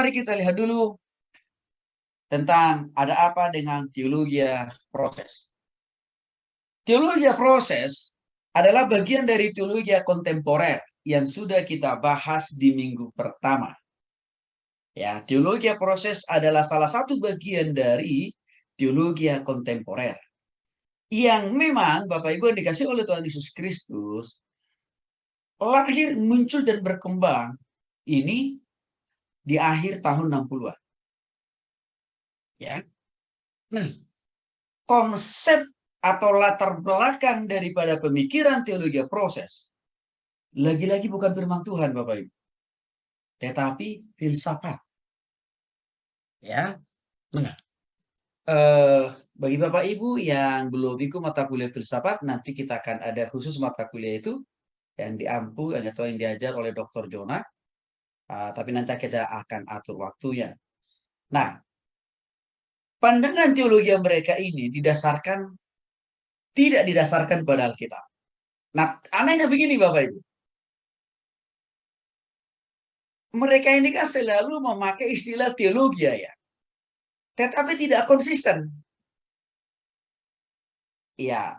Mari kita lihat dulu tentang ada apa dengan teologi proses. Teologi proses adalah bagian dari teologi kontemporer yang sudah kita bahas di minggu pertama. Ya, teologi proses adalah salah satu bagian dari teologi kontemporer yang memang Bapak Ibu yang dikasih oleh Tuhan Yesus Kristus lahir, muncul dan berkembang ini di akhir tahun 60-an. Ya. Nah, konsep atau latar belakang daripada pemikiran teologi proses lagi-lagi bukan firman Tuhan Bapak Ibu, tetapi filsafat. Ya. Nah, bagi Bapak Ibu yang belum ikut mata kuliah filsafat, nanti kita akan ada khusus mata kuliah itu yang diampu atau yang diajar oleh Dr. Jonah. Tapi nanti kita akan atur waktunya. Nah, pandangan teologi mereka ini tidak didasarkan pada Alkitab. Nah, anehnya begini Bapak Ibu. Mereka ini kan selalu memakai istilah teologi ya. Tetapi tidak konsisten. Ya,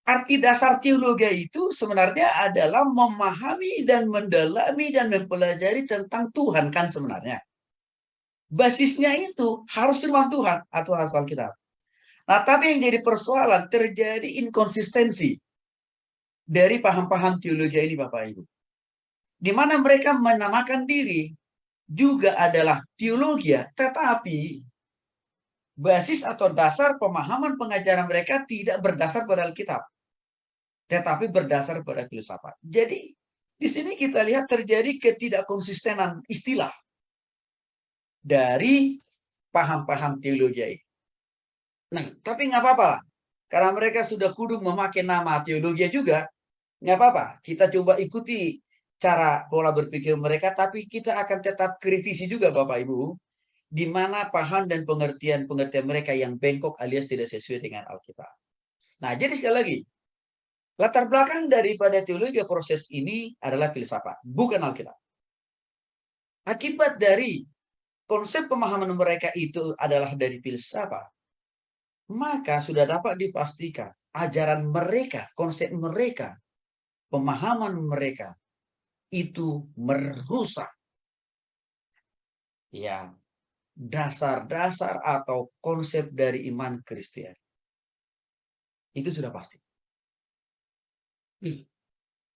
arti dasar teologi itu sebenarnya adalah memahami dan mendalami dan mempelajari tentang Tuhan kan sebenarnya. Basisnya itu harus firman Tuhan atau harus Alkitab. Nah, tapi yang jadi persoalan terjadi inkonsistensi dari paham-paham teologi ini Bapak Ibu. Di mana mereka menamakan diri juga adalah teologi, tetapi basis atau dasar pemahaman pengajaran mereka tidak berdasar pada Alkitab, tetapi berdasar pada filsafat. Jadi, di sini kita lihat terjadi ketidakkonsistenan istilah dari paham-paham teologi ini. Nah, tapi nggak apa-apa lah. Karena mereka sudah kudung memakai nama teologi juga, nggak apa-apa. Kita coba ikuti cara pola berpikir mereka, tapi kita akan tetap kritisi juga Bapak Ibu, di mana paham dan pengertian-pengertian mereka yang bengkok alias tidak sesuai dengan Alkitab. Nah, jadi sekali lagi, latar belakang daripada teologi proses ini adalah filsafat, bukan Alkitab. Akibat dari konsep pemahaman mereka itu adalah dari filsafat, maka sudah dapat dipastikan ajaran mereka, konsep mereka, pemahaman mereka itu merusak ya dasar-dasar atau konsep dari iman Kristen. Itu sudah pasti.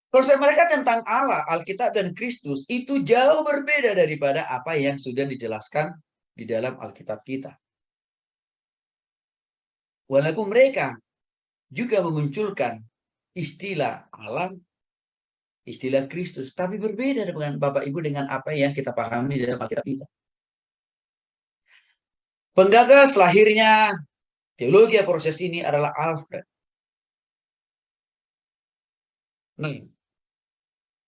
Konsep mereka tentang Allah, Alkitab, dan Kristus itu jauh berbeda daripada apa yang sudah dijelaskan di dalam Alkitab kita. Walaupun mereka juga memunculkan istilah Allah, istilah Kristus, tapi berbeda dengan Bapak Ibu dengan apa yang kita pahami di dalam Alkitab kita. Penggagas lahirnya teologi proses ini adalah Alfred. Nah,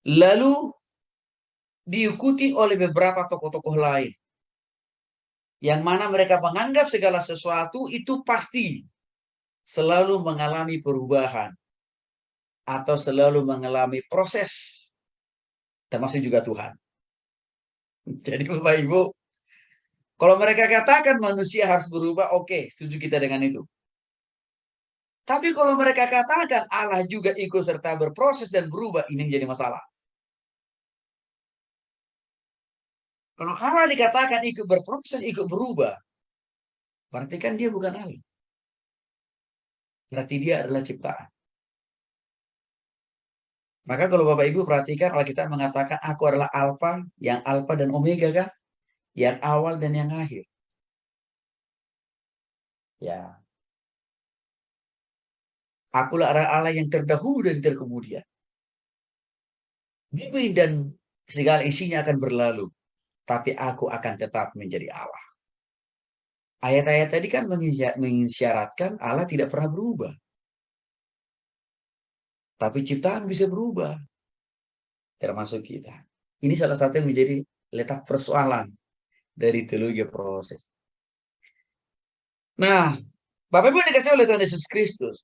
lalu diikuti oleh beberapa tokoh-tokoh lain, yang mana mereka menganggap segala sesuatu itu pasti selalu mengalami perubahan atau selalu mengalami proses, termasuk juga Tuhan. Jadi Bapak Ibu, kalau mereka katakan manusia harus berubah, oke, setuju kita dengan itu. Tapi kalau mereka katakan Allah juga ikut serta berproses dan berubah, ini yang jadi masalah. Kalau Allah dikatakan ikut berproses, ikut berubah, berarti kan dia bukan Allah. Berarti dia adalah ciptaan. Maka kalau Bapak Ibu perhatikan, Alkitab mengatakan aku adalah Alfa, yang Alfa dan Omega kan? Yang awal dan yang akhir. Ya. Akulah Allah yang terdahulu dan terkemudian. Bumi dan segala isinya akan berlalu, tapi aku akan tetap menjadi Allah. Ayat-ayat tadi kan mengisyaratkan Allah tidak pernah berubah. Tapi ciptaan bisa berubah, termasuk kita. Ini salah satu yang menjadi letak persoalan dari teologi proses. Nah, Bapak Ibu dikasih oleh Tuhan Yesus Kristus.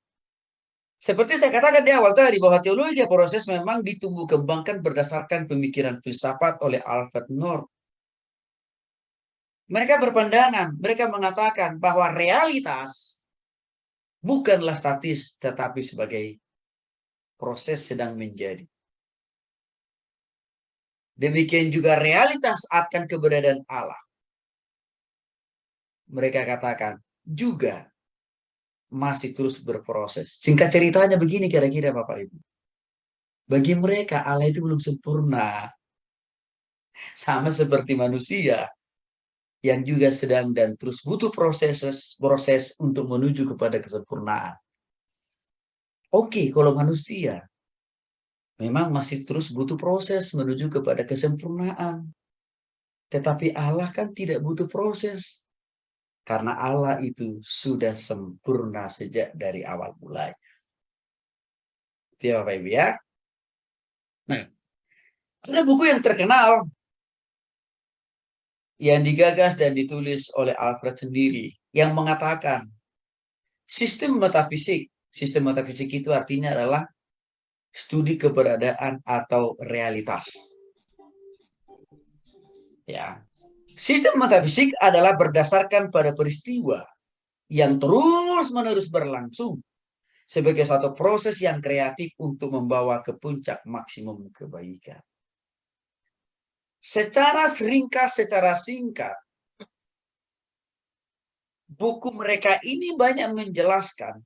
Seperti saya katakan di awal tadi, bahwa teologi proses memang ditumbuh kembangkan berdasarkan pemikiran filsafat oleh Alfred North. Mereka berpandangan, mereka mengatakan bahwa realitas bukanlah statis, tetapi sebagai proses sedang menjadi. Demikian juga realitas akan keberadaan Allah. Mereka katakan juga masih terus berproses. Singkat ceritanya begini kira-kira Bapak Ibu. Bagi mereka Allah itu belum sempurna. Sama seperti manusia yang juga sedang dan terus butuh proses untuk menuju kepada kesempurnaan. Oke, kalau manusia memang masih terus butuh proses menuju kepada kesempurnaan. Tetapi Allah kan tidak butuh proses. Karena Allah itu sudah sempurna sejak dari awal mulanya. Itu ya Bapak Ibu ya. Nah, ada buku yang terkenal yang digagas dan ditulis oleh Alfred sendiri yang mengatakan sistem metafisik itu artinya adalah studi keberadaan atau realitas. Ya. Sistem metafisik adalah berdasarkan pada peristiwa yang terus-menerus berlangsung sebagai satu proses yang kreatif untuk membawa ke puncak maksimum kebaikan. Secara singkat, buku mereka ini banyak menjelaskan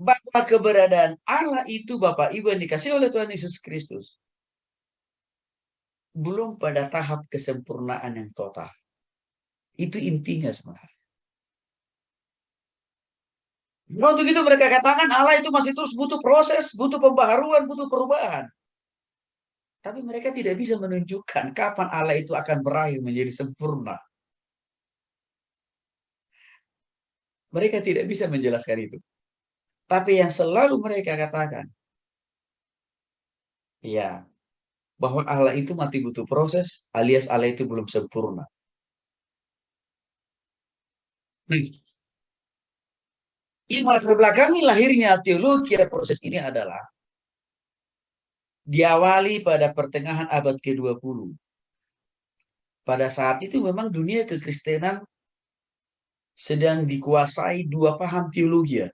bahwa keberadaan Allah itu Bapak Ibu yang dikasih oleh Tuhan Yesus Kristus belum pada tahap kesempurnaan yang total. Itu intinya sebenarnya. Untuk itu mereka katakan Allah itu masih terus butuh proses, butuh pembaharuan, butuh perubahan. Tapi mereka tidak bisa menunjukkan kapan Allah itu akan berakhir menjadi sempurna. Mereka tidak bisa menjelaskan itu. Tapi yang selalu mereka katakan, ya, bahwa Allah itu masih butuh proses, alias Allah itu belum sempurna. Ini latar belakangi lahirnya teologi proses ini adalah diawali pada pertengahan abad ke-20. Pada saat itu memang dunia kekristenan sedang dikuasai dua paham teologi,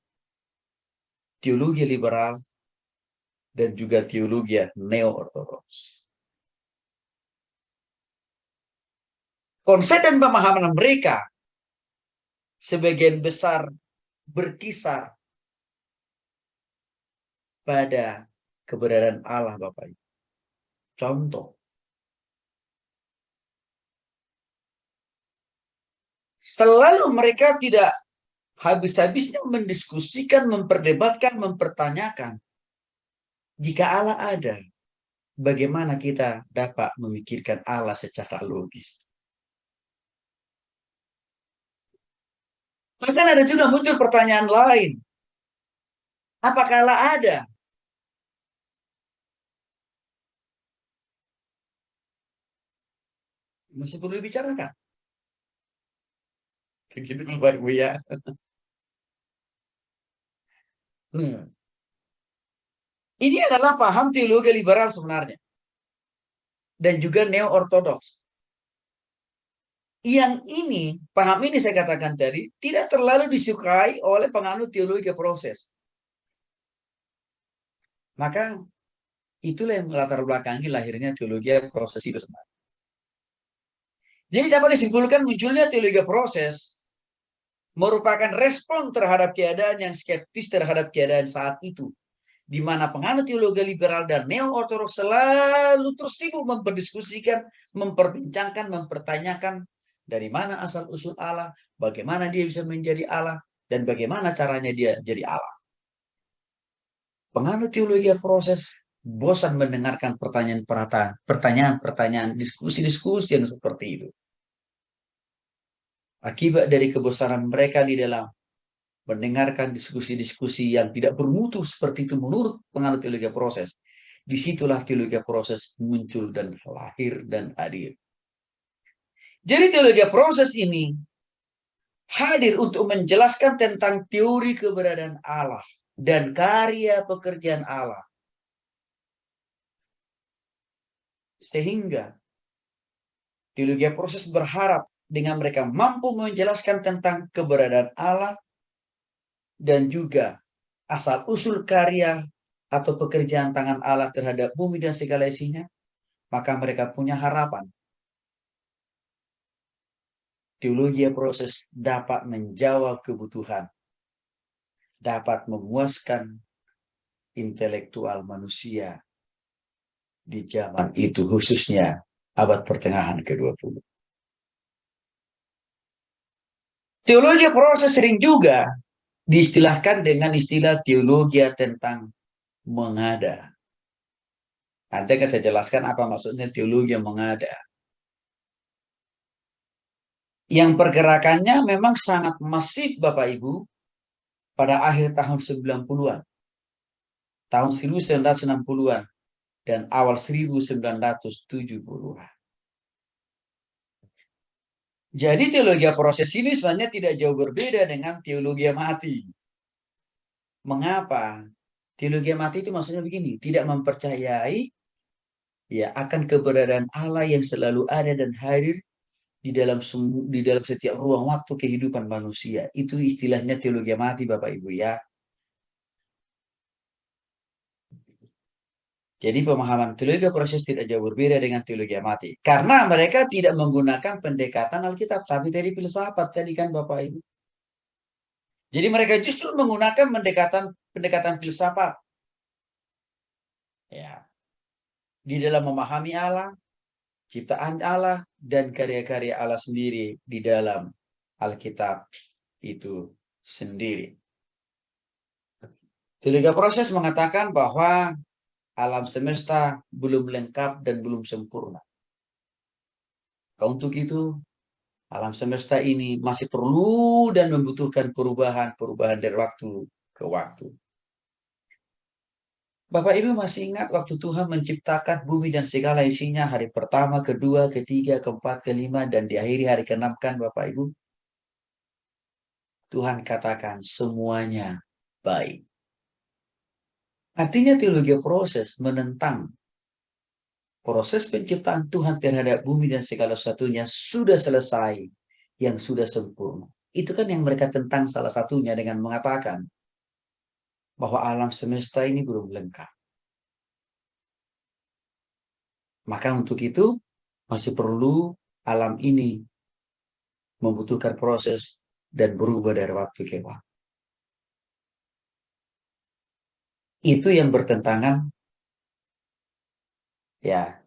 teologi liberal dan juga teologi neo-ortodoks. Konsep dan pemahaman mereka sebagian besar berkisar pada keberadaan Allah Bapak Ibu. Contoh, selalu mereka tidak habis-habisnya mendiskusikan, memperdebatkan, mempertanyakan. Jika Allah ada, bagaimana kita dapat memikirkan Allah secara logis? Bahkan ada juga muncul pertanyaan lain. Apakah Allah ada? Masih perlu dibicarakan. Begitu Bapak Ibu ya. Ini adalah paham teologi liberal sebenarnya. Dan juga neo-ortodoks. Yang ini, paham ini saya katakan tadi, tidak terlalu disukai oleh penganut teologi proses. Maka itulah yang melatar belakangi lahirnya teologi proses itu sebenarnya. Jadi dapat disimpulkan munculnya teologi proses merupakan respon terhadap keadaan yang skeptis terhadap keadaan saat itu. Di mana penganut teologi liberal dan neo-ortodoks selalu terus sibuk memperdiskusikan, memperbincangkan, mempertanyakan dari mana asal-usul Allah, bagaimana dia bisa menjadi Allah, dan bagaimana caranya dia jadi Allah. Penganut teologi proses bosan mendengarkan pertanyaan-pertanyaan, diskusi-diskusi yang seperti itu. Akibat dari kebosanan mereka di dalam mendengarkan diskusi-diskusi yang tidak bermutu seperti itu menurut penganut teologi proses. Disitulah teologi proses muncul dan lahir dan hadir. Jadi teologi proses ini hadir untuk menjelaskan tentang teori keberadaan Allah dan karya pekerjaan Allah. Sehingga Teologi proses berharap dengan mereka mampu menjelaskan tentang keberadaan Allah dan juga asal-usul karya atau pekerjaan tangan Allah terhadap bumi dan segala isinya, maka mereka punya harapan. Teologi proses dapat menjawab kebutuhan, dapat memuaskan intelektual manusia di zaman itu, khususnya abad pertengahan ke-20. Teologi proses sering juga diistilahkan dengan istilah teologi tentang mengada. Nanti akan saya jelaskan apa maksudnya teologi yang mengada. Yang pergerakannya memang sangat masif Bapak Ibu pada akhir tahun 90-an. Tahun 1960-an dan awal 1970-an. Jadi teologi proses ini sebenarnya tidak jauh berbeda dengan teologi mati. Mengapa? Teologi mati itu maksudnya begini, tidak mempercayai ya akan keberadaan Allah yang selalu ada dan hadir di dalam setiap ruang waktu kehidupan manusia. Itu istilahnya teologi mati Bapak Ibu ya. Jadi pemahaman teologi proses tidak jauh berbeda dengan teologi mati. Karena mereka tidak menggunakan pendekatan Alkitab, tapi dari filsafat tadi kan Bapak Ibu. Jadi mereka justru menggunakan pendekatan filsafat. Ya. Di dalam memahami Allah, ciptaan Allah, dan karya-karya Allah sendiri di dalam Alkitab itu sendiri. Teologi proses mengatakan bahwa alam semesta belum lengkap dan belum sempurna. Untuk itu, alam semesta ini masih perlu dan membutuhkan perubahan dari waktu ke waktu. Bapak Ibu masih ingat waktu Tuhan menciptakan bumi dan segala isinya hari pertama, kedua, ketiga, keempat, kelima, dan diakhiri hari ke-6 kan Bapak Ibu? Tuhan katakan semuanya baik. Artinya teologi proses menentang proses penciptaan Tuhan terhadap bumi dan segala sesuatunya sudah selesai, yang sudah sempurna. Itu kan yang mereka tentang salah satunya dengan mengatakan bahwa alam semesta ini belum lengkap. Maka untuk itu masih perlu alam ini membutuhkan proses dan berubah dari waktu ke waktu. Itu yang bertentangan, ya,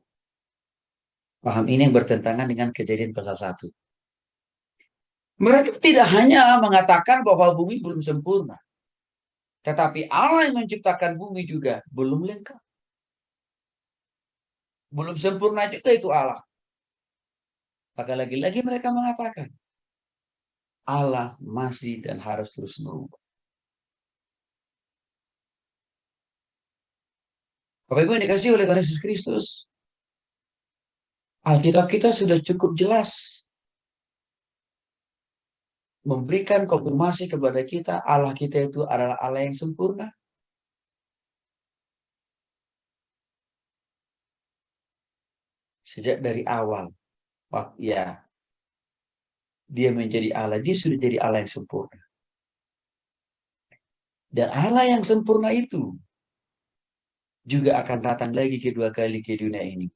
paham ini yang bertentangan dengan Kejadian pasal 1. Mereka tidak hanya mengatakan bahwa bumi belum sempurna, tetapi Allah yang menciptakan bumi juga belum lengkap. Belum sempurna juga itu Allah. Maka lagi-lagi mereka mengatakan, Allah masih dan harus terus berubah. Bapak Ibu yang dikasihi oleh Yesus Kristus, Alkitab kita sudah cukup jelas memberikan konfirmasi kepada kita Allah kita itu adalah Allah yang sempurna. Sejak dari awal, ya, dia menjadi Allah, dia sudah jadi Allah yang sempurna. Dan Allah yang sempurna itu juga akan datang lagi kedua kali ke dunia ini.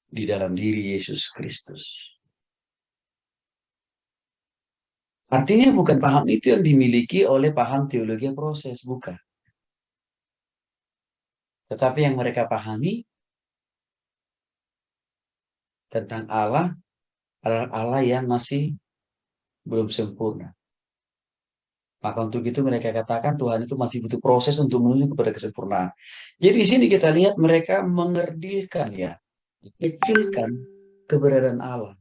Di dalam diri Yesus Kristus. Artinya bukan paham itu yang dimiliki oleh paham teologi proses, bukan. Tetapi yang mereka pahami tentang Allah adalah Allah yang masih belum sempurna. Maka untuk itu mereka katakan Tuhan itu masih butuh proses untuk menuju kepada kesempurnaan. Jadi di sini kita lihat mereka mengerdilkan ya, kecilkan keberadaan Allah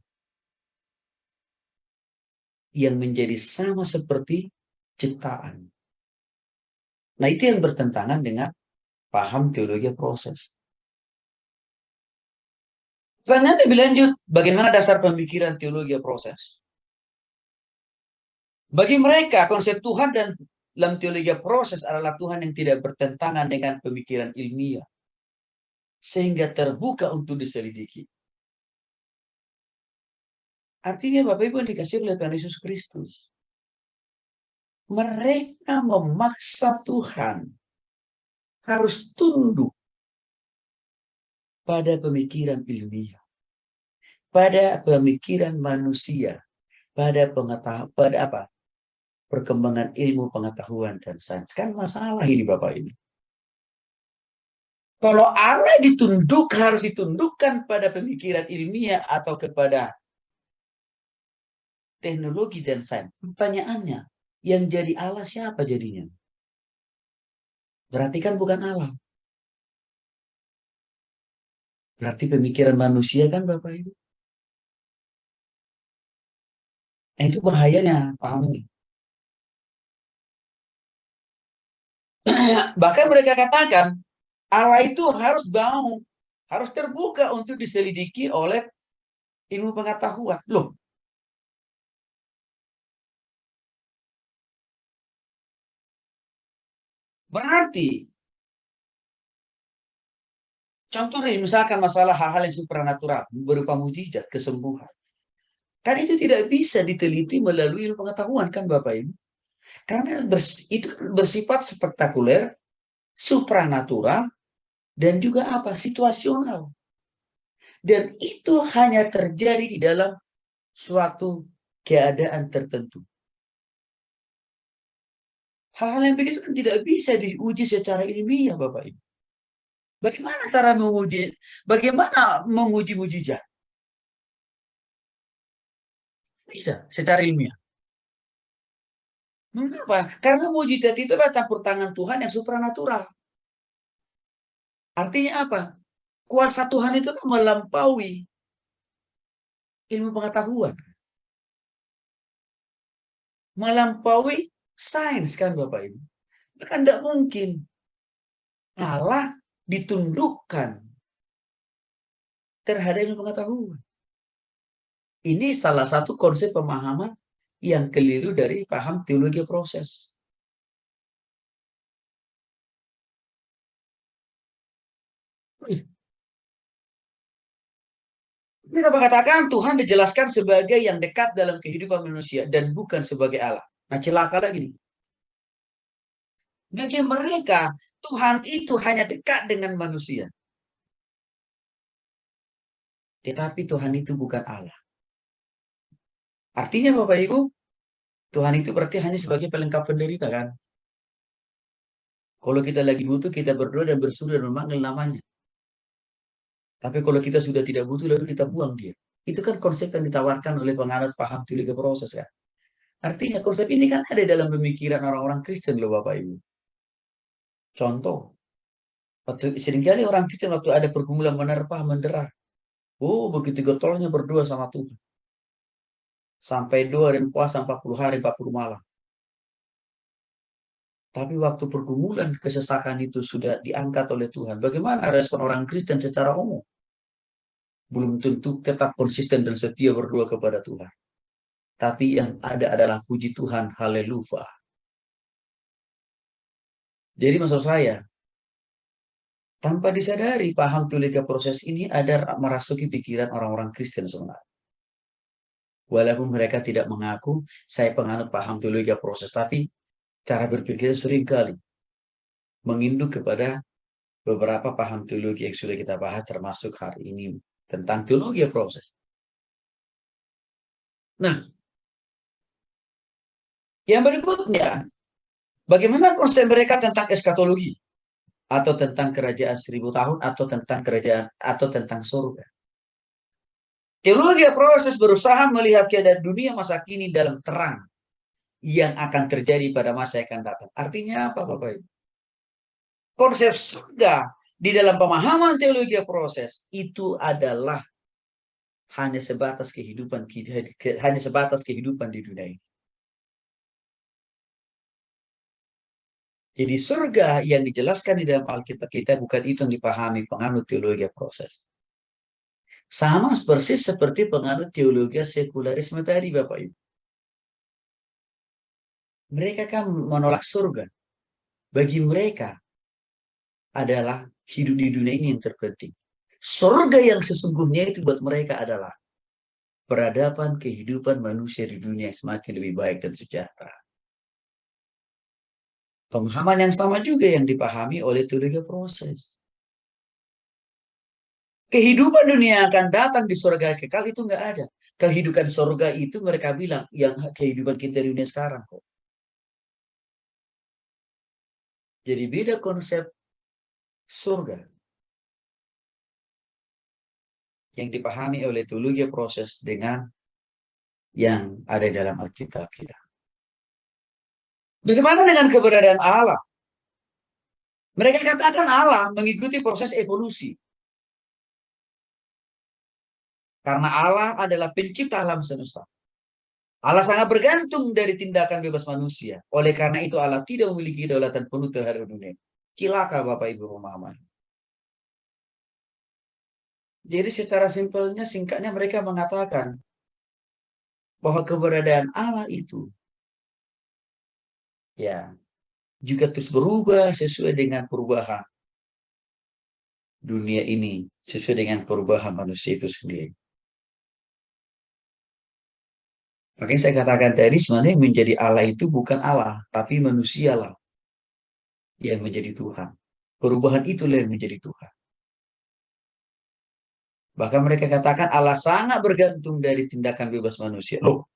yang menjadi sama seperti ciptaan. Nah itu yang bertentangan dengan paham teologi proses. Pertanyaan lebih lanjut, bagaimana dasar pemikiran teologi proses? Bagi mereka, konsep Tuhan dan dalam teologi proses adalah Tuhan yang tidak bertentangan dengan pemikiran ilmiah. Sehingga terbuka untuk diselidiki. Artinya Bapak Ibu yang dikasih oleh Tuhan Yesus Kristus, mereka memaksa Tuhan harus tunduk pada pemikiran ilmiah, pada pemikiran manusia, pada pengetahuan, pada apa? Perkembangan ilmu pengetahuan dan sains. Kan masalah ini Bapak Ibu. Kalau Allah harus ditundukkan pada pemikiran ilmiah atau kepada teknologi dan sains. Pertanyaannya, yang jadi Allah siapa jadinya? Berarti kan bukan Allah. Berarti pemikiran manusia kan Bapak Ibu. Itu bahayanya, paham? Bahkan mereka katakan, Allah itu harus terbuka untuk diselidiki oleh ilmu pengetahuan. Loh, berarti contoh misalkan masalah hal-hal yang supranatural berupa mujizat, kesembuhan. Kan itu tidak bisa diteliti melalui ilmu pengetahuan kan Bapak Ibu. Karena itu bersifat spektakuler, supranatural, dan juga apa? Situasional. Dan itu hanya terjadi di dalam suatu keadaan tertentu. Hal-hal yang begitu kan tidak bisa diuji secara ilmiah, Bapak Ibu. Bagaimana cara menguji? Bagaimana menguji mujizat? Bisa secara ilmiah. Mengapa? Karena mujizat itu adalah campur tangan Tuhan yang supranatural. Artinya apa? Kuasa Tuhan itu kan melampaui ilmu pengetahuan. Melampaui sains kan Bapak Ibu. Kan tidak mungkin Allah ditundukkan terhadap ilmu pengetahuan. Ini salah satu konsep pemahaman yang keliru dari paham teologi proses. Ini kita katakan Tuhan dijelaskan sebagai yang dekat dalam kehidupan manusia dan bukan sebagai Allah. Nah, celaka lagi nih. Bagi mereka, Tuhan itu hanya dekat dengan manusia. Tetapi Tuhan itu bukan Allah. Artinya Bapak Ibu, Tuhan itu berarti hanya sebagai pelengkap penderita kan? Kalau kita lagi butuh, kita berdoa dan bersuruh dan memanggil namanya. Tapi kalau kita sudah tidak butuh, lalu kita buang dia. Itu kan konsep yang ditawarkan oleh penganut paham teologi proses kan? Artinya konsep ini kan ada dalam pemikiran orang-orang Kristen loh Bapak Ibu. Contoh, seringkali orang Kristen waktu ada pergumulan menerpa, mendera. Oh, begitu getolnya berdoa sama Tuhan. Sampai doa dan puasa 40 hari, 40 malam. Tapi waktu pergumulan kesesakan itu sudah diangkat oleh Tuhan. Bagaimana respon orang Kristen secara umum? Belum tentu tetap konsisten dan setia berdoa kepada Tuhan. Tapi yang ada adalah puji Tuhan, haleluya. Jadi maksud saya, tanpa disadari paham teologi proses ini ada merasuki pikiran orang-orang Kristen sebenarnya. Walaupun mereka tidak mengaku, saya penganut paham teologi proses. Tapi cara berpikir seringkali menginduk kepada beberapa paham teologi yang sudah kita bahas termasuk hari ini tentang teologi proses. Nah, yang berikutnya, bagaimana konsep mereka tentang eskatologi atau tentang kerajaan 1000 tahun atau tentang kerajaan atau tentang surga. Teologi proses berusaha melihat keadaan dunia masa kini dalam terang yang akan terjadi pada masa yang akan datang. Artinya apa Bapak Ibu? Konsep surga di dalam pemahaman teologi proses itu adalah hanya sebatas kehidupan di dunia ini. Jadi surga yang dijelaskan di dalam Alkitab kita bukan itu yang dipahami penganut teologi proses. Sama persis seperti penganut teologi sekularisme tadi Bapak Ibu. Mereka kan menolak surga. Bagi mereka adalah hidup di dunia ini yang terpenting. Surga yang sesungguhnya itu buat mereka adalah peradaban kehidupan manusia di dunia semakin lebih baik dan sejahtera. Pemahaman yang sama juga yang dipahami oleh teologi proses. Kehidupan dunia yang akan datang di surga kekal itu nggak ada. Kehidupan surga itu mereka bilang yang kehidupan kita di dunia sekarang kok. Jadi beda konsep surga yang dipahami oleh teologi proses dengan yang ada dalam Alkitab kita. Bagaimana dengan keberadaan Allah? Mereka katakan Allah mengikuti proses evolusi. Karena Allah adalah pencipta alam semesta. Allah sangat bergantung dari tindakan bebas manusia. Oleh karena itu Allah tidak memiliki kedaulatan penuh terhadap dunia. Cilaka Bapak Ibu pemahaman. Jadi secara simpelnya, singkatnya mereka mengatakan bahwa keberadaan Allah itu ya juga terus berubah sesuai dengan perubahan dunia ini, sesuai dengan perubahan manusia itu sendiri. Makanya saya katakan tadi sebenarnya menjadi Allah itu bukan Allah, tapi manusialah yang menjadi Tuhan. Perubahan itulah yang menjadi Tuhan. Bahkan mereka katakan Allah sangat bergantung dari tindakan bebas manusia. Loh,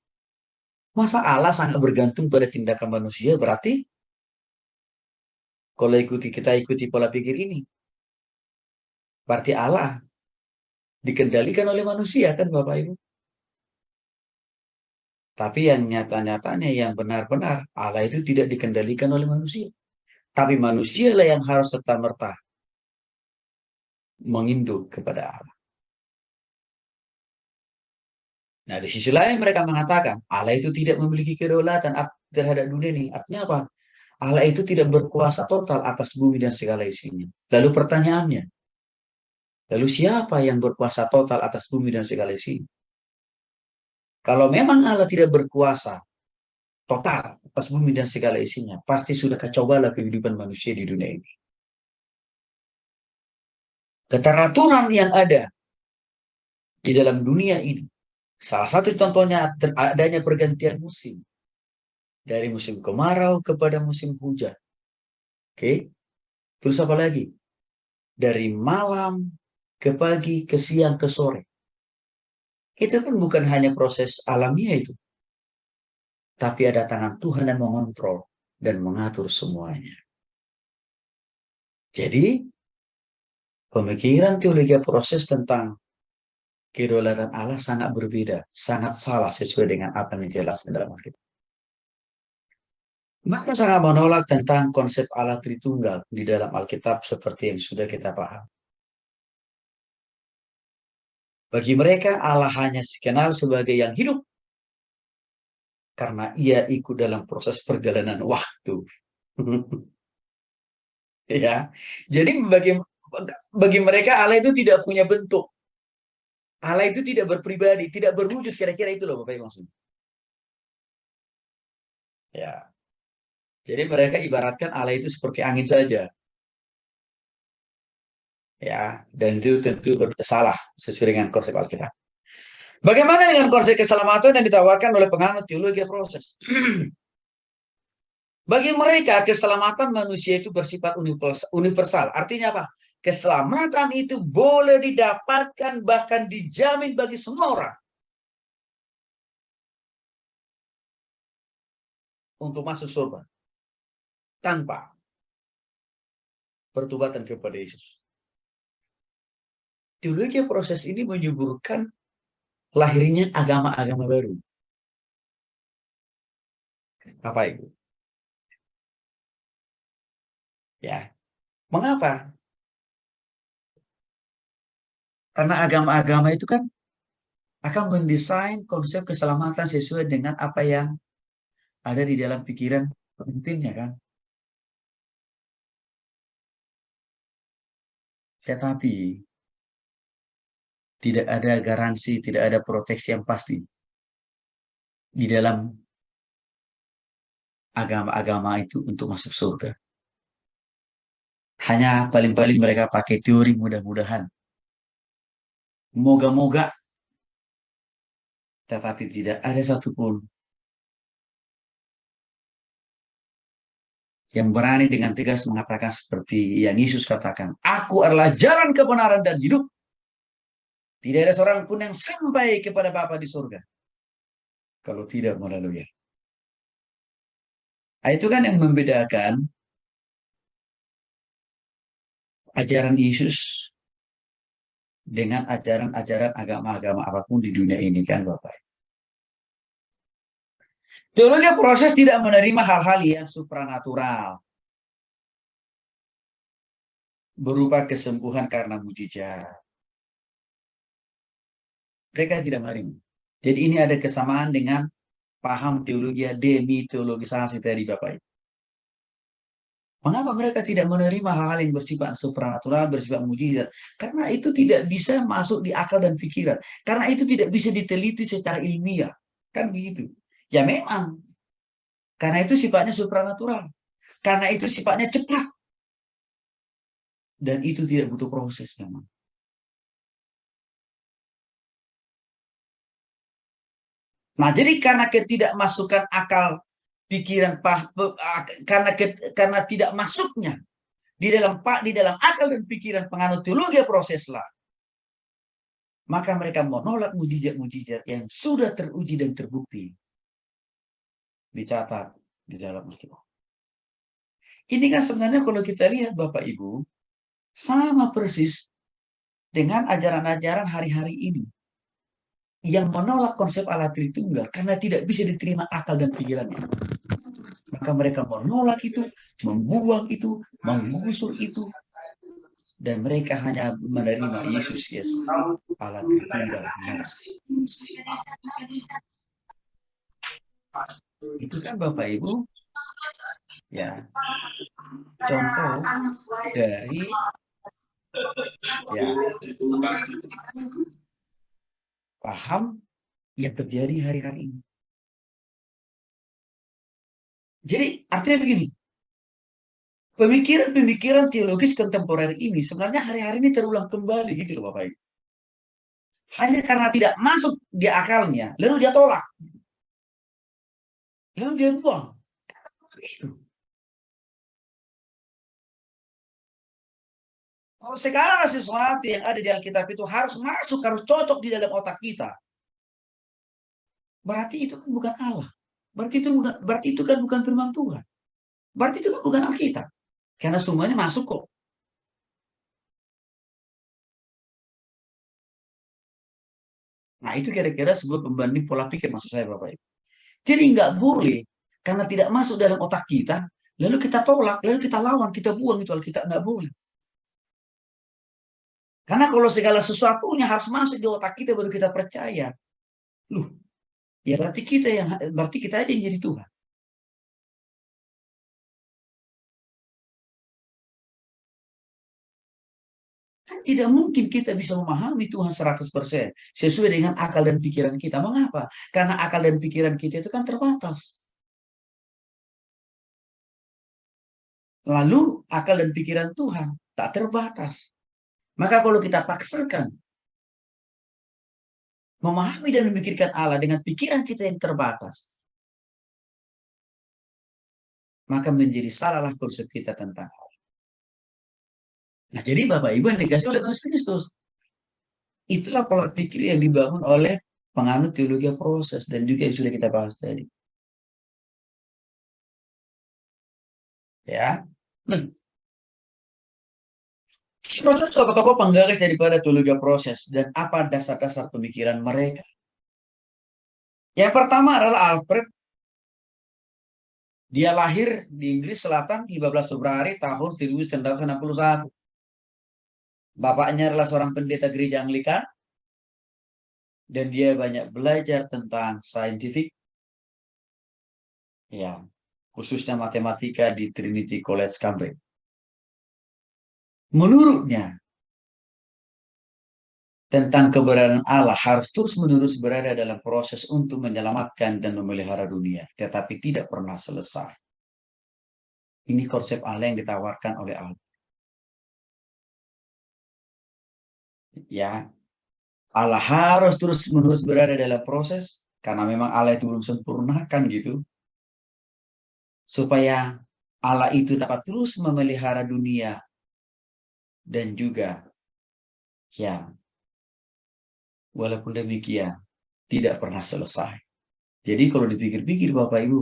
masa Allah sangat bergantung pada tindakan manusia? Berarti kalau kita ikuti pola pikir ini, berarti Allah dikendalikan oleh manusia kan Bapak Ibu? Tapi yang nyata-nyatanya yang benar-benar Allah itu tidak dikendalikan oleh manusia. Tapi manusialah yang harus serta-merta menginduk kepada Allah. Nah, di sisi lain mereka mengatakan Allah itu tidak memiliki kedaulatan terhadap dunia ini. Artinya apa? Allah itu tidak berkuasa total atas bumi dan segala isinya. Lalu pertanyaannya, lalu siapa yang berkuasa total atas bumi dan segala isinya? Kalau memang Allah tidak berkuasa total atas bumi dan segala isinya, pasti sudah kacau balau kehidupan manusia di dunia ini. Keteraturan yang ada di dalam dunia ini, salah satu contohnya adanya pergantian musim. Dari musim kemarau kepada musim hujan. Oke, terus apa lagi? Dari malam ke pagi, ke siang, ke sore. Itu kan bukan hanya proses alamiah itu. Tapi ada tangan Tuhan yang mengontrol dan mengatur semuanya. Jadi, pemikiran teologi proses tentang kedaulatan Allah sangat berbeda, sangat salah sesuai dengan apa yang dijelaskan dalam Alkitab. Maka sangat menolak tentang konsep Allah Tritunggal di dalam Alkitab seperti yang sudah kita paham. Bagi mereka Allah hanya dikenal sebagai yang hidup karena ia ikut dalam proses perjalanan waktu. Ya. Jadi bagi mereka Allah itu tidak punya bentuk. Allah itu tidak berpribadi, tidak berwujud, kira-kira itu loh Bapak Ibu maksudnya. Ya. Jadi mereka ibaratkan Allah itu seperti angin saja. Ya, dan itu tentu salah sesuai dengan konsep Alkitab. Bagaimana dengan konsep keselamatan yang ditawarkan oleh penganut teologi proses? Bagi mereka, keselamatan manusia itu bersifat universal. Artinya apa? Keselamatan itu boleh didapatkan, bahkan dijamin bagi semua orang. Untuk masuk surga. Tanpa pertobatan kepada Yesus. Teologi proses ini menyuburkan lahirnya agama-agama baru. Apa itu? Ya. Mengapa? Karena agama-agama itu kan akan mendesain konsep keselamatan sesuai dengan apa yang ada di dalam pikiran pemimpinnya kan. Tetapi tidak ada garansi, tidak ada proteksi yang pasti di dalam agama-agama itu untuk masuk surga. Hanya paling-paling mereka pakai teori mudah-mudahan. Moga-moga Tetapi tidak ada satupun yang berani dengan tegas mengatakan seperti yang Yesus katakan, aku adalah jalan kebenaran dan hidup. Tidak ada seorang pun yang sampai kepada Bapa di surga kalau tidak melalui. Nah, itu kan yang membedakan ajaran Yesus dengan ajaran-ajaran agama-agama apapun di dunia ini kan Bapak. Teologi proses tidak menerima hal-hal yang supranatural. Berupa kesembuhan karena mujizat. Mereka tidak menerima. Jadi ini ada kesamaan dengan paham teologi demiteologisasi tadi Bapak. Mengapa mereka tidak menerima hal-hal yang bersifat supranatural, bersifat mujizat? Karena itu tidak bisa masuk di akal dan pikiran. Karena itu tidak bisa diteliti secara ilmiah. Kan begitu. Ya memang. Karena itu sifatnya supranatural. Karena itu sifatnya cepat. Dan itu tidak butuh proses memang. Nah, jadi karena ketidakmasukan akal pikiran karena tidak masuknya di dalam akal dan pikiran penganut teologi proseslah, maka mereka menolak mujizat-mujizat yang sudah teruji dan terbukti dicatat di dalam Alkitab. Ini kan sebenarnya kalau kita lihat Bapak Ibu sama persis dengan ajaran-ajaran hari-hari ini yang menolak konsep Allah Tritunggal karena tidak bisa diterima akal dan pikirannya. Maka mereka menolak itu, membuang itu, menggusur itu, dan mereka hanya menerima Yesus Allah Tritunggal. Itu kan Bapak Ibu, ya contoh dari ya paham yang terjadi hari-hari ini. Jadi artinya begini, pemikiran-pemikiran teologis kontemporer ini sebenarnya hari-hari ini terulang kembali gitu loh Bapak Ibu. Hanya karena tidak masuk di akalnya, lalu dia tolak. Lalu dia buang. Itu. Kalau sekarang sesuatu yang ada di Alkitab itu harus masuk, harus cocok di dalam otak kita. Berarti itu kan bukan Allah. Berarti itu kan bukan firman Tuhan. Berarti itu kan bukan Alkitab. Karena semuanya masuk kok. Nah itu kira-kira sebuah pembanding pola pikir maksud saya Bapak Ibu. Jadi nggak boleh karena tidak masuk dalam otak kita, lalu kita tolak, lalu kita lawan, kita buang itu Alkitab, nggak boleh. Karena kalau segala sesuatunya harus masuk di otak kita baru kita percaya. Loh, ya berarti kita aja yang jadi Tuhan. Tidak mungkin kita bisa memahami Tuhan 100% sesuai dengan akal dan pikiran kita. Mengapa? Karena akal dan pikiran kita itu kan terbatas. Lalu akal dan pikiran Tuhan tak terbatas. Maka kalau kita paksakan memahami dan memikirkan Allah dengan pikiran kita yang terbatas, maka menjadi salahlah konsep kita tentang Allah. Nah, jadi Bapak Ibu yang dikasih oleh Yesus Kristus, itulah pola pikir yang dibangun oleh penganut teologi proses dan juga yang sudah kita bahas tadi. Ya. Proses tokoh-tokoh penggagas daripada teologi proses dan apa dasar-dasar pemikiran mereka. Yang pertama adalah Alfred. Dia lahir di Inggris Selatan 15 Februari tahun 1961. Bapaknya adalah seorang pendeta gereja Anglikan dan dia banyak belajar tentang saintifik, ya, khususnya matematika di Trinity College Cambridge. Menurutnya, tentang keberadaan Allah harus terus-menerus berada dalam proses untuk menyelamatkan dan memelihara dunia, tetapi tidak pernah selesai. Ini konsep Allah yang ditawarkan oleh Allah. Ya, Allah harus terus-menerus berada dalam proses, karena memang Allah itu belum sempurna, kan gitu. Supaya Allah itu dapat terus memelihara dunia, dan juga, ya, walaupun demikian, tidak pernah selesai. Jadi kalau dipikir-pikir Bapak Ibu,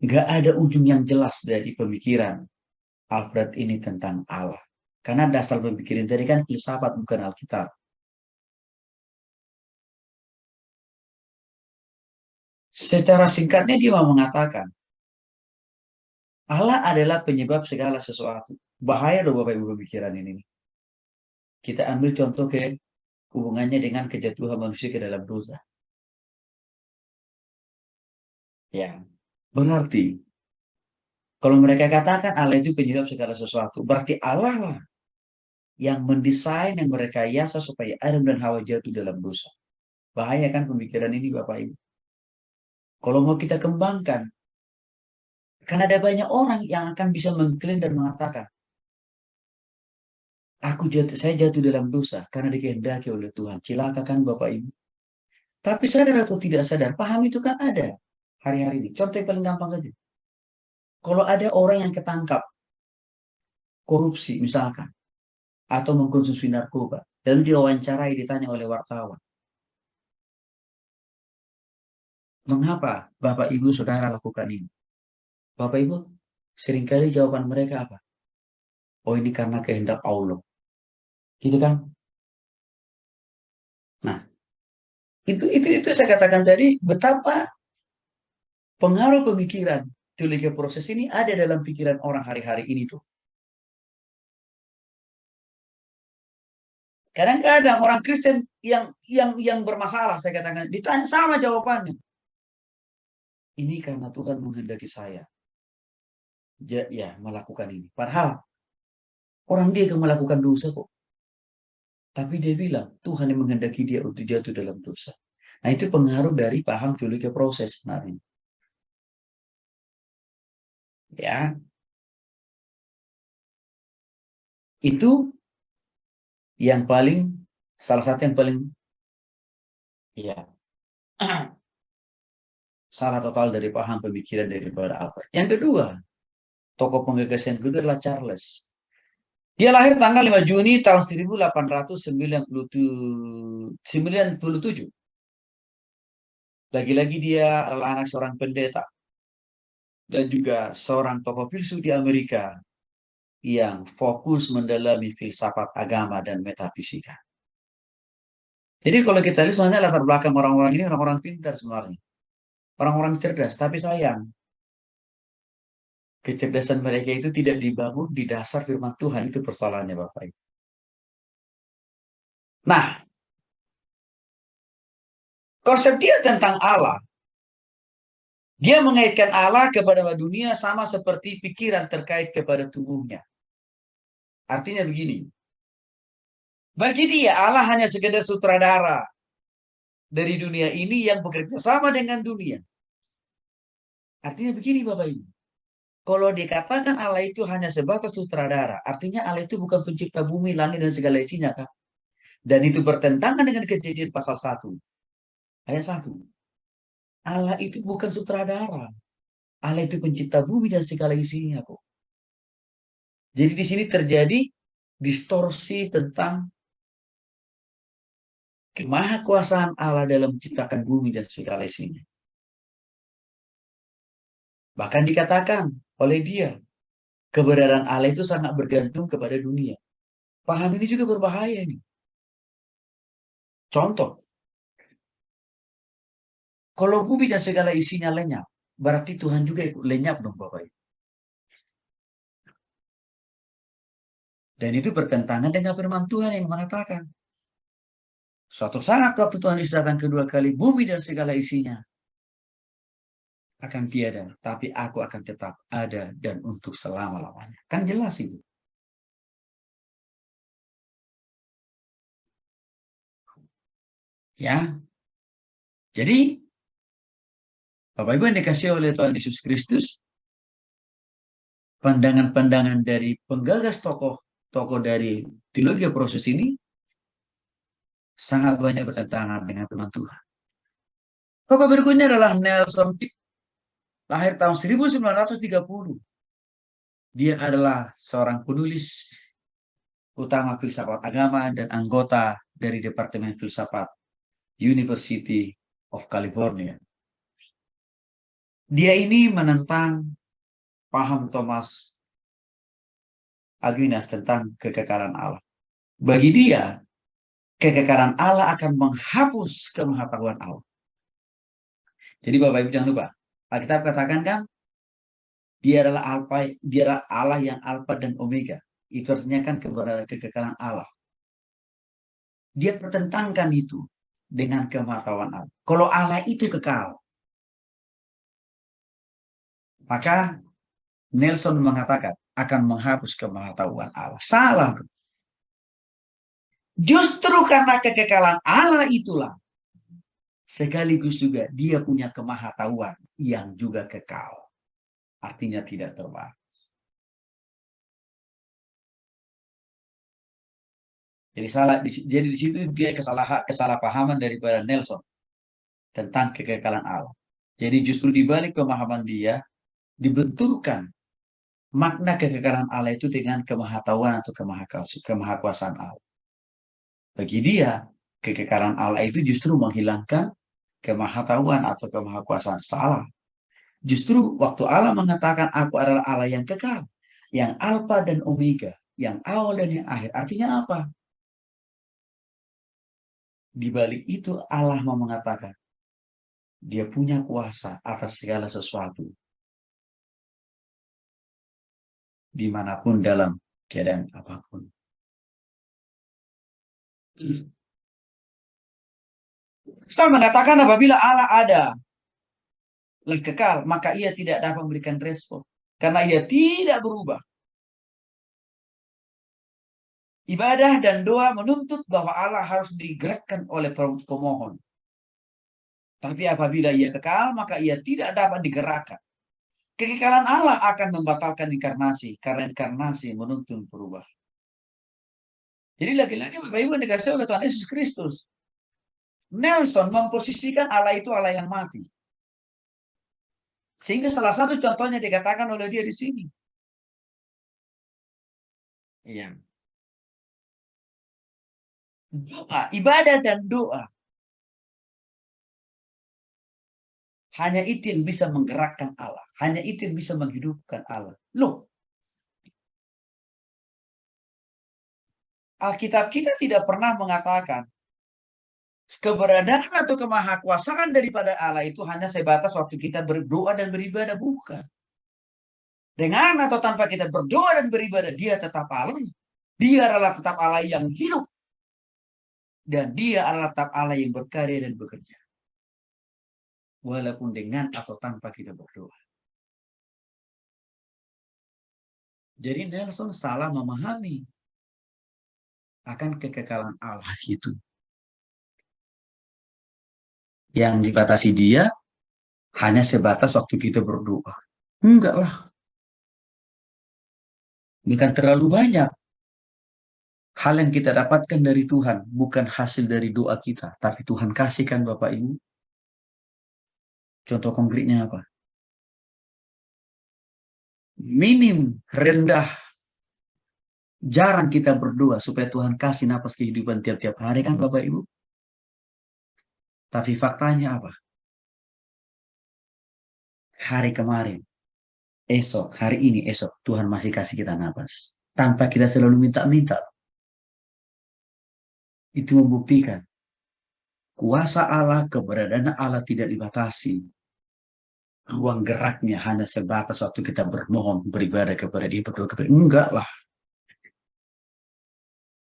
nggak ada ujung yang jelas dari pemikiran Alfred ini tentang Allah. Karena dasar pemikiran tadi kan filsafat, bukan Alkitab. Secara singkatnya dia mau mengatakan, Allah adalah penyebab segala sesuatu. Bahaya loh Bapak Ibu pemikiran ini. Kita ambil contoh ke hubungannya dengan kejatuhan manusia ke dalam dosa. Ya, berarti kalau mereka katakan Allah itu penyebab segala sesuatu, berarti Allah lah yang mendesain, yang merekayasa supaya Adam dan Hawa jatuh dalam dosa. Bahaya kan pemikiran ini Bapak Ibu. Kalau mau kita kembangkan, karena ada banyak orang yang akan bisa mengklaim dan mengatakan, saya jatuh dalam dosa karena dikehendaki oleh Tuhan. Cilaka kan Bapak Ibu. Tapi sadar atau tidak sadar, paham itu kan ada hari-hari ini. Contoh yang paling gampang saja. Kalau ada orang yang ketangkap korupsi misalkan, atau mengkonsumsi narkoba, lalu diwawancarai, ditanya oleh wartawan, mengapa Bapak Ibu Saudara lakukan ini? Bapak Ibu, seringkali jawaban mereka apa? Oh, ini karena kehendak Allah. Gitu kan? Nah, itu saya katakan tadi, betapa pengaruh pemikiran teologi proses ini ada dalam pikiran orang hari-hari ini tuh. Kadang-kadang orang Kristen yang bermasalah, saya katakan, ditanya sama jawabannya. Ini karena Tuhan menghendaki saya, ya, melakukan ini. Padahal orang dia yang melakukan dosa kok. Tapi dia bilang Tuhan yang menghendaki dia untuk jatuh dalam dosa. Nah, itu pengaruh dari paham teologi proses sebenarnya. Ya, itu yang paling, salah satu yang paling, ya, salah total dari paham pemikiran daripada Albert. Yang kedua, tokoh penggagas yang kedua adalah Charles. Dia lahir tanggal 5 Juni tahun 1897. Lagi-lagi dia adalah anak seorang pendeta dan juga seorang tokoh filsuf di Amerika yang fokus mendalami filsafat agama dan metafisika. Jadi kalau kita lihat soalnya latar belakang orang-orang ini orang-orang pintar sebenarnya. Orang-orang cerdas, tapi sayang kecerdasan mereka itu tidak dibangun di dasar firman Tuhan. Itu persoalannya Bapak Ibu. Nah, konsep dia tentang Allah, dia mengaitkan Allah kepada dunia sama seperti pikiran terkait kepada tubuhnya. Artinya begini, bagi dia Allah hanya sekedar sutradara dari dunia ini yang bekerja sama dengan dunia. Artinya begini Bapak Ibu, kalau dikatakan Allah itu hanya sebatas sutradara, artinya Allah itu bukan pencipta bumi, langit, dan segala isinya, kan? Dan itu bertentangan dengan Kejadian pasal 1, ayat 1. Allah itu bukan sutradara. Allah itu pencipta bumi dan segala isinya kok. Jadi di sini terjadi distorsi tentang kemahakuasaan Allah dalam menciptakan bumi dan segala isinya. Bahkan dikatakan oleh dia, keberadaan Allah itu sangat bergantung kepada dunia. Paham ini juga berbahaya nih. Contoh, kalau bumi dan segala isinya lenyap, berarti Tuhan juga ikut lenyap dong Bapak Ibu. Dan itu bertentangan dengan firman Tuhan yang mengatakan, suatu saat waktu Tuhan Yesus datang kedua kali, bumi dan segala isinya akan tiada, tapi aku akan tetap ada dan untuk selama-lamanya. Kan jelas itu. Ya, jadi Bapak Ibu yang dikasih oleh Tuhan Yesus Kristus, pandangan-pandangan dari penggagas tokoh dari teologi proses ini sangat banyak bertentangan dengan firman Tuhan. Tokoh berikutnya adalah Nelson Pick, lahir tahun 1930. Dia adalah seorang penulis utama filsafat agama dan anggota dari Departemen Filsafat University of California. Dia ini menentang paham Thomas Aquinas tentang kekekalan Allah. Bagi dia, kekekalan Allah akan menghapus kemahatauan Allah. Jadi Bapak Ibu jangan lupa, Alkitab katakan kan, dia adalah Allah yang Alfa dan Omega. Itu artinya kan kekekalan Allah. Dia pertentangkan itu dengan kemahatauan Allah. Kalau Allah itu kekal, maka Nelson mengatakan akan menghapus kemahatauan Allah. Salah. Justru karena kekekalan Allah itulah sekaligus juga dia punya kemahatauan yang juga kekal. Artinya tidak terbatas. Jadi di situ dia kesalahpahaman daripada Nelson tentang kekekalan Allah. Jadi justru di balik pemahaman dia dibenturkan makna kekekalan Allah itu dengan kemahatauan atau kemahakuasaan Allah. Bagi dia, kekekalan Allah itu justru menghilangkan kemahatauan atau kemahakuasaan. Salah. Justru waktu Allah mengatakan aku adalah Allah yang kekal, yang Alfa dan Omega, yang awal dan yang akhir. Artinya apa? Di balik itu Allah mau mengatakan dia punya kuasa atas segala sesuatu. Dimanapun dalam keadaan apapun. Saya mengatakan apabila Allah ada kekal, maka ia tidak dapat memberikan respon. Karena ia tidak berubah. Ibadah dan doa menuntut bahwa Allah harus digerakkan oleh pemohon. Tapi apabila ia kekal, maka ia tidak dapat digerakkan. Kekekalan Allah akan membatalkan inkarnasi, karena inkarnasi menuntut perubahan. Jadi lagi-lagi Bapak Ibu dikasih oleh Tuhan Yesus Kristus. Nelson memposisikan Allah itu Allah yang mati. Sehingga salah satu contohnya dikatakan oleh dia di sini. Iya. Doa, ibadah dan doa. Hanya itu yang bisa menggerakkan Allah. Hanya itu yang bisa menghidupkan Allah. Loh, Alkitab kita tidak pernah mengatakan keberadaan atau kemahakuasaan daripada Allah itu hanya sebatas waktu kita berdoa dan beribadah. Bukan. Dengan atau tanpa kita berdoa dan beribadah, dia tetap Allah. Dia adalah tetap Allah yang hidup. Dan dia adalah tetap Allah yang berkarya dan bekerja. Walaupun dengan atau tanpa kita berdoa. Jadi Nelson salah memahami akan kekekalan Allah itu. Yang dibatasi dia hanya sebatas waktu kita berdoa. Enggak lah. Bukan terlalu banyak hal yang kita dapatkan dari Tuhan. Bukan hasil dari doa kita. Tapi Tuhan kasihkan Bapak Ibu. Contoh konkretnya apa? Minim, rendah. Jarang kita berdoa supaya Tuhan kasih napas kehidupan tiap-tiap hari kan Bapak Ibu. Tapi faktanya apa? Hari kemarin, esok, hari ini, esok, Tuhan masih kasih kita napas. Tanpa kita selalu minta-minta. Itu membuktikan kuasa Allah, keberadaan Allah tidak dibatasi. Ruang geraknya hanya sebatas waktu kita bermohon, beribadah kepada dia, berdoa kepada dia. Enggak lah.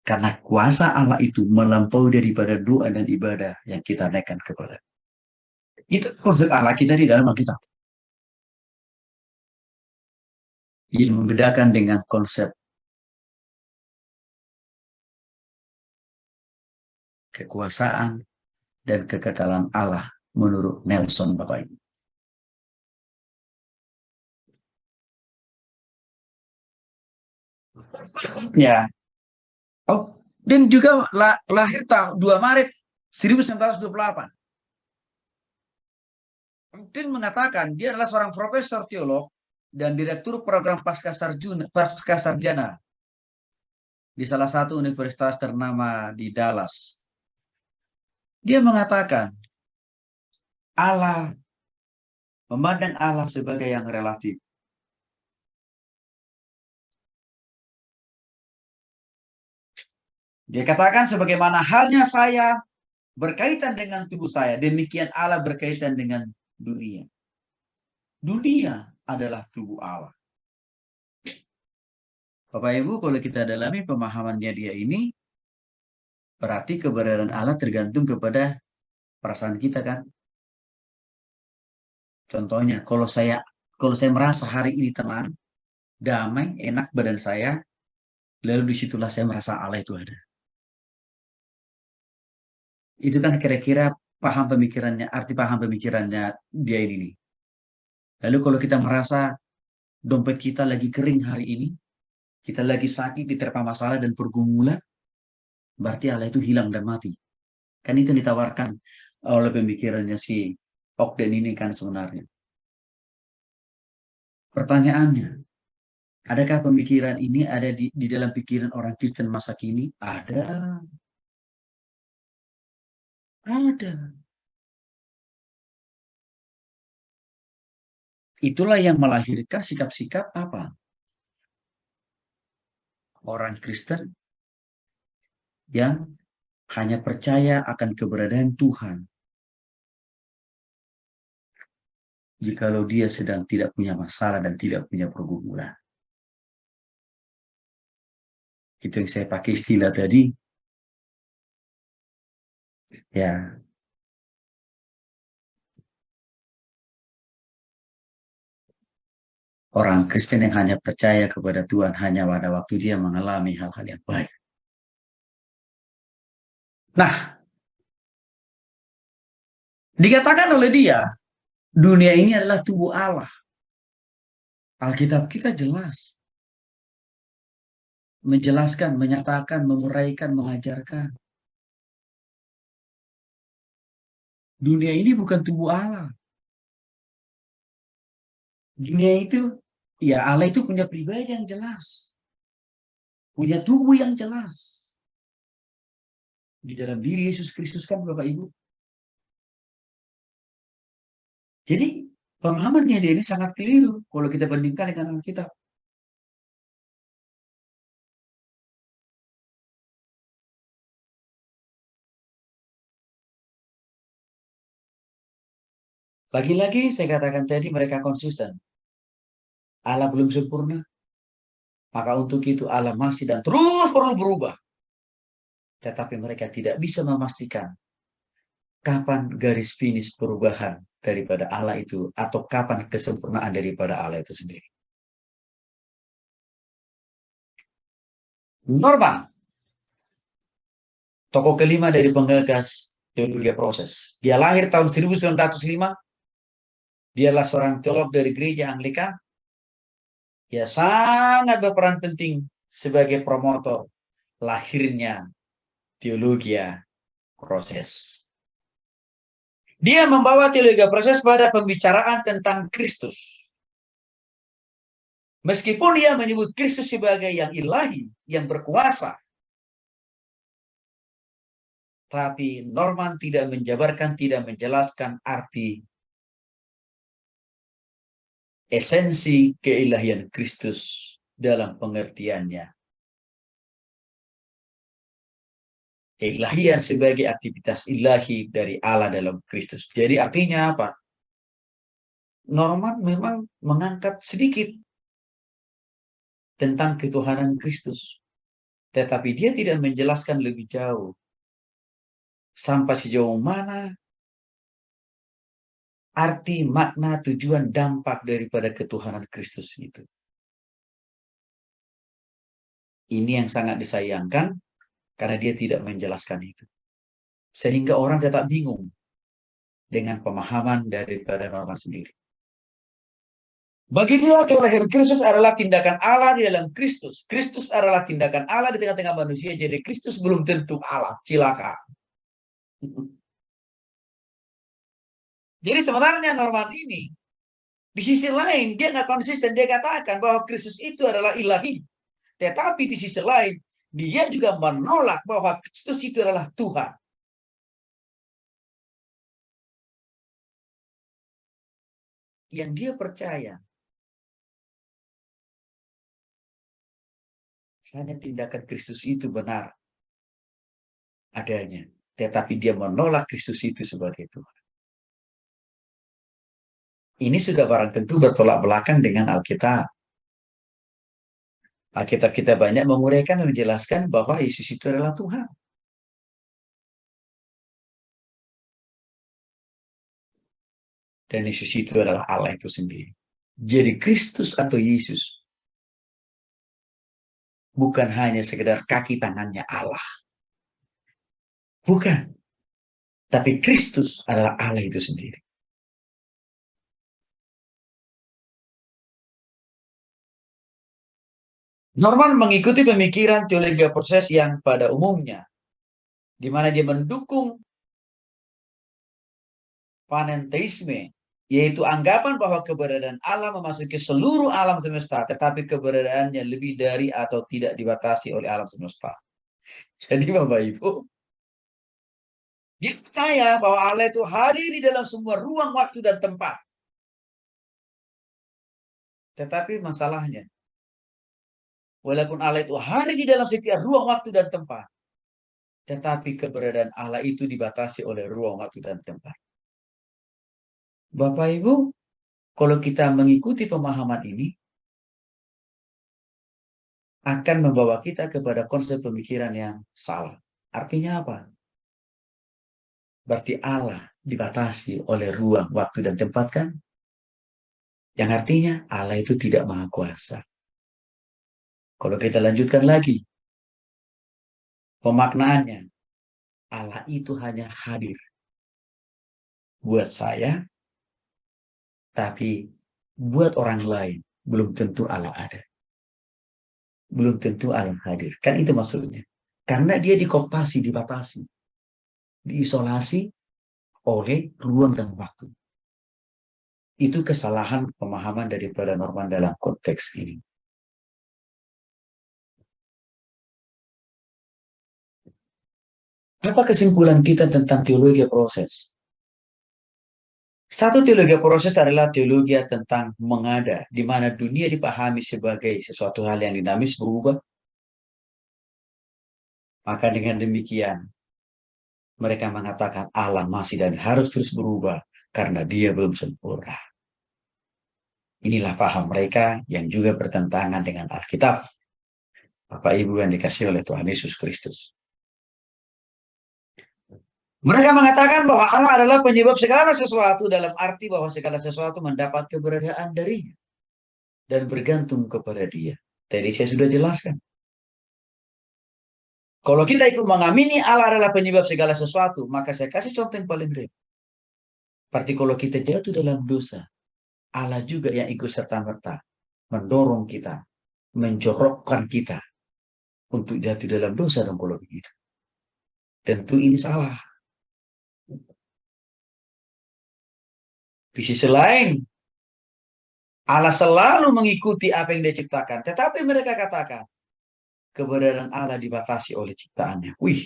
Karena kuasa Allah itu melampaui daripada doa dan ibadah yang kita naikkan kepada. Itu konsep Allah kita di dalam Alkitab. Ini membedakan dengan konsep kekuasaan dan kekekalan Allah menurut Nelson Bapak Ibu. Ya. Oh, Dan juga lahir tahun 2 Maret 1928. Martin mengatakan dia adalah seorang profesor teolog dan direktur program Pascasarjana di salah satu universitas ternama di Dallas. Dia mengatakan Allah, memandang Allah sebagai yang relatif. Dia katakan sebagaimana halnya saya berkaitan dengan tubuh saya, demikian Allah berkaitan dengan dunia. Dunia adalah tubuh Allah. Bapak Ibu, kalau kita dalami pemahamannya dia ini, berarti keberadaan Allah tergantung kepada perasaan kita, kan? Contohnya, kalau saya merasa hari ini tenang, damai, enak badan saya, lalu disitulah saya merasa Allah itu ada. Itu kan kira-kira paham pemikirannya, arti paham pemikirannya dia ini nih. Lalu kalau kita merasa dompet kita lagi kering hari ini, kita lagi sakit, diterpa masalah dan pergumulan, berarti Allah itu hilang dan mati. Kan itu ditawarkan oleh pemikirannya si Ogden ini kan sebenarnya. Pertanyaannya, adakah pemikiran ini ada di dalam pikiran orang Kristen masa kini? Ada. Ada. Itulah yang melahirkan sikap-sikap apa? Orang Kristen yang hanya percaya akan keberadaan Tuhan jikalau dia sedang tidak punya masalah dan tidak punya pergumulan. Itu yang saya pakai istilah tadi. Ya. Orang Kristen yang hanya percaya kepada Tuhan hanya pada waktu dia mengalami hal-hal yang baik. Nah, dikatakan oleh dia, dunia ini adalah tubuh Allah. Alkitab kita jelas. Menjelaskan, menyatakan, menguraikan, mengajarkan. Dunia ini bukan tubuh Allah. Dunia itu, ya Allah itu punya pribadi yang jelas. Punya tubuh yang jelas. Di dalam diri Yesus Kristus kan Bapak Ibu. Jadi pemahamannya dia ini sangat keliru kalau kita bandingkan dengan Alkitab. Lagi-lagi saya katakan tadi mereka konsisten. Allah belum sempurna. Maka untuk itu Allah masih dan terus perlu berubah. Tetapi mereka tidak bisa memastikan kapan garis finish perubahan daripada Allah itu atau kapan kesempurnaan daripada Allah itu sendiri. Norman, tokoh kelima dari penggagas teologi proses. Dia lahir tahun 1905. Dia adalah seorang teolog dari gereja Anglikan. Dia sangat berperan penting sebagai promotor lahirnya teologi proses. Dia membawa teologi proses pada pembicaraan tentang Kristus. Meskipun dia menyebut Kristus sebagai yang ilahi, yang berkuasa, tapi Norman tidak menjabarkan, tidak menjelaskan arti esensi keilahian Kristus dalam pengertiannya. Keilahian sebagai aktivitas ilahi dari Allah dalam Kristus. Jadi artinya apa? Norman memang mengangkat sedikit tentang ketuhanan Kristus. Tetapi dia tidak menjelaskan lebih jauh. Sampai sejauh mana arti, makna, tujuan, dampak daripada ketuhanan Kristus itu. Ini yang sangat disayangkan karena dia tidak menjelaskan itu. Sehingga orang tetap bingung dengan pemahaman daripada Norman sendiri. Bagi dia kelahiran Kristus adalah tindakan Allah di dalam Kristus. Kristus adalah tindakan Allah di tengah-tengah manusia. Jadi Kristus belum tentu Allah. Cilaka. Jadi sebenarnya Norman ini, di sisi lain, dia nggak konsisten. Dia katakan bahwa Kristus itu adalah ilahi. Tetapi di sisi lain, dia juga menolak bahwa Kristus itu adalah Tuhan. Yang dia percaya hanya tindakan Kristus itu benar adanya. Tetapi dia menolak Kristus itu sebagai Tuhan. Ini sudah barang tentu bertolak belakang dengan Alkitab. Alkitab kita banyak menguraikan dan menjelaskan bahwa Yesus itu adalah Tuhan. Dan Yesus itu adalah Allah itu sendiri. Jadi Kristus atau Yesus bukan hanya sekedar kaki tangannya Allah. Bukan. Tapi Kristus adalah Allah itu sendiri. Norman mengikuti pemikiran teologi proses yang pada umumnya, di mana dia mendukung panenteisme, yaitu anggapan bahwa keberadaan Allah memasuki seluruh alam semesta, tetapi keberadaannya lebih dari atau tidak dibatasi oleh alam semesta. Jadi Bapak Ibu, dia percaya bahwa Allah itu hadir di dalam semua ruang, waktu, dan tempat. Tetapi masalahnya, walaupun Allah itu hadir di dalam setiap ruang, waktu, dan tempat, tetapi keberadaan Allah itu dibatasi oleh ruang, waktu, dan tempat. Bapak Ibu, kalau kita mengikuti pemahaman ini, akan membawa kita kepada konsep pemikiran yang salah. Artinya apa? Berarti Allah dibatasi oleh ruang, waktu, dan tempat kan? Yang artinya Allah itu tidak maha kuasa. Kalau kita lanjutkan lagi, pemaknaannya, Allah itu hanya hadir buat saya, tapi buat orang lain belum tentu Allah ada. Belum tentu Allah hadir. Kan itu maksudnya. Karena dia dikoptasi, dibatasi, diisolasi oleh ruang dan waktu. Itu kesalahan pemahaman daripada Norman dalam konteks ini. Apa kesimpulan kita tentang teologi proses? Satu, teologi proses adalah teologi tentang mengada, di mana dunia dipahami sebagai sesuatu hal yang dinamis berubah. Maka dengan demikian, mereka mengatakan Allah masih dan harus terus berubah karena dia belum sempurna. Inilah paham mereka yang juga bertentangan dengan Alkitab. Bapak Ibu yang dikasihi oleh Tuhan Yesus Kristus. Mereka mengatakan bahwa Allah adalah penyebab segala sesuatu, dalam arti bahwa segala sesuatu mendapat keberadaan darinya dan bergantung kepada dia. Tadi saya sudah jelaskan. Kalau kita ikut mengamini Allah adalah penyebab segala sesuatu, maka saya kasih contoh yang paling real. Berarti kalau kita jatuh dalam dosa, Allah juga yang ikut serta-merta mendorong kita, menjorokkan kita untuk jatuh dalam dosa dong kalau begitu. Tentu ini salah. Di sisi lain, Allah selalu mengikuti apa yang dia ciptakan. Tetapi mereka katakan, keberadaan Allah dibatasi oleh ciptaannya. Wih,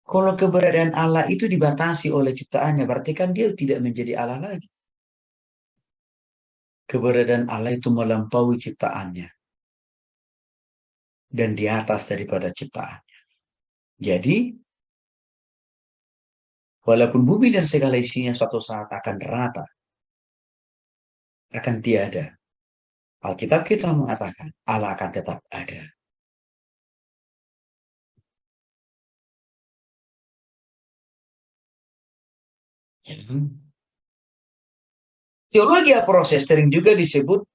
kalau keberadaan Allah itu dibatasi oleh ciptaannya, berarti kan dia tidak menjadi Allah lagi. Keberadaan Allah itu melampaui ciptaannya. Dan di atas daripada ciptaannya. Jadi, walaupun bumi dan segala isinya suatu saat akan rata, akan tiada. Alkitab kita mengatakan Allah akan tetap ada. Teologi proses sering juga disebut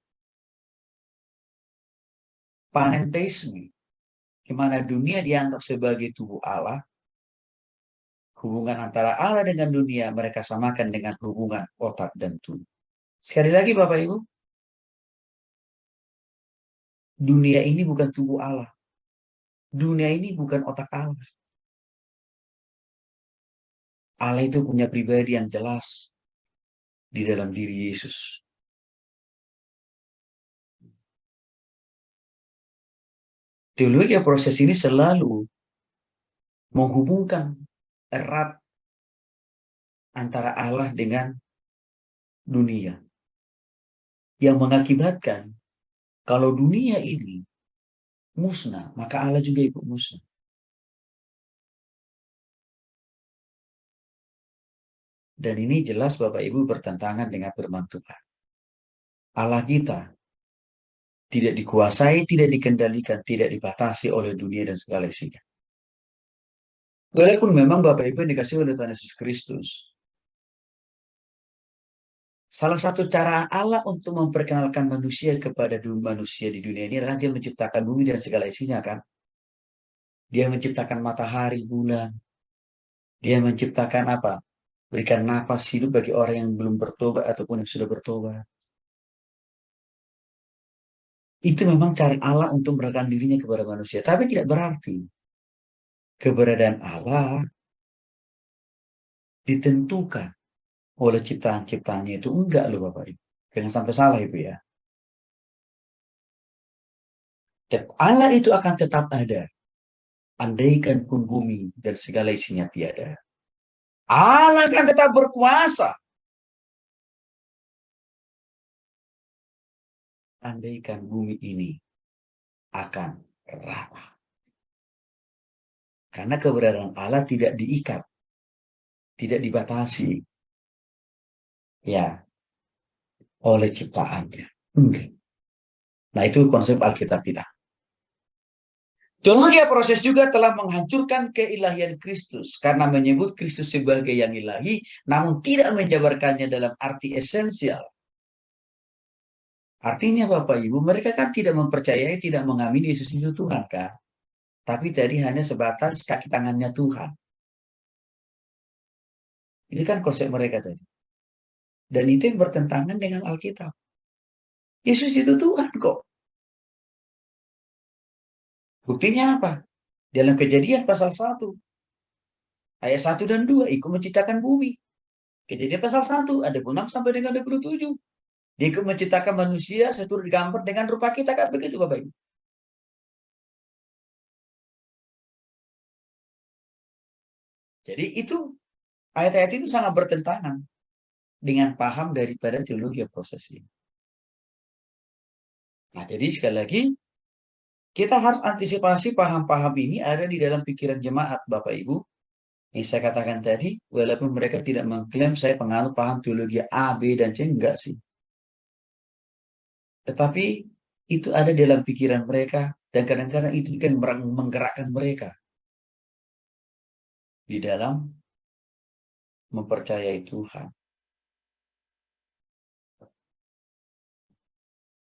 panenteisme, di mana dunia dianggap sebagai tubuh Allah. Hubungan antara Allah dengan dunia mereka samakan dengan hubungan otak dan tubuh. Sekali lagi Bapak Ibu, dunia ini bukan tubuh Allah. Dunia ini bukan otak Allah. Allah itu punya pribadi yang jelas di dalam diri Yesus. Teologi proses ini selalu menghubungkan erat antara Allah dengan dunia. Yang mengakibatkan kalau dunia ini musnah, maka Allah juga ikut musnah. Dan ini jelas Bapak Ibu bertentangan dengan firman Tuhan. Allah kita tidak dikuasai, tidak dikendalikan, tidak dibatasi oleh dunia dan segala isinya. Walaupun memang Bapak Ibu dikasih oleh Tuhan Yesus Kristus, salah satu cara Allah untuk memperkenalkan manusia kepada manusia di dunia ini adalah Dia menciptakan bumi dan segala isinya, kan? Dia menciptakan matahari, bulan. Dia menciptakan apa? Berikan napas hidup bagi orang yang belum bertobat ataupun yang sudah bertobat. Itu memang cara Allah untuk memperkenalkan dirinya kepada manusia. Tapi tidak berarti keberadaan Allah ditentukan oleh ciptaan-ciptaannya itu. Enggak loh Bapak Ibu. Jangan sampai salah itu ya. Dan Allah itu akan tetap ada. Andaikan pun bumi dan segala isinya tiada. Allah akan tetap berkuasa. Andaikan bumi ini akan rata. Karena keberadaan Allah tidak diikat. Tidak dibatasi. Ya. Oleh ciptaannya. Nah itu konsep Alkitab kita. Teologi proses juga telah menghancurkan keilahian Kristus karena menyebut Kristus sebagai yang ilahi, namun tidak menjabarkannya dalam arti esensial. Artinya Bapak Ibu, mereka kan tidak mempercayai, tidak mengamini Yesus itu Tuhan kan? Tapi tadi hanya sebatas kaki tangannya Tuhan. Itu kan konsep mereka tadi. Dan itu yang bertentangan dengan Alkitab. Yesus itu Tuhan kok. Buktinya apa? Dalam Kejadian pasal 1. Ayat 1 dan 2, ikut menciptakan bumi. Kejadian pasal 1, ada 6 sampai dengan 27. Dia ikut menciptakan manusia seturut gambar dengan rupa kita, kan begitu Bapak Ibu. Jadi itu ayat-ayat itu sangat bertentangan dengan paham daripada teologi proses ini. Nah, jadi sekali lagi kita harus antisipasi paham-paham ini ada di dalam pikiran jemaat Bapak Ibu. Yang saya katakan tadi, walaupun mereka tidak mengklaim saya penganut paham teologi A, B, dan C, enggak sih. Tetapi itu ada dalam pikiran mereka dan kadang-kadang itu kan menggerakkan mereka di dalam mempercayai Tuhan.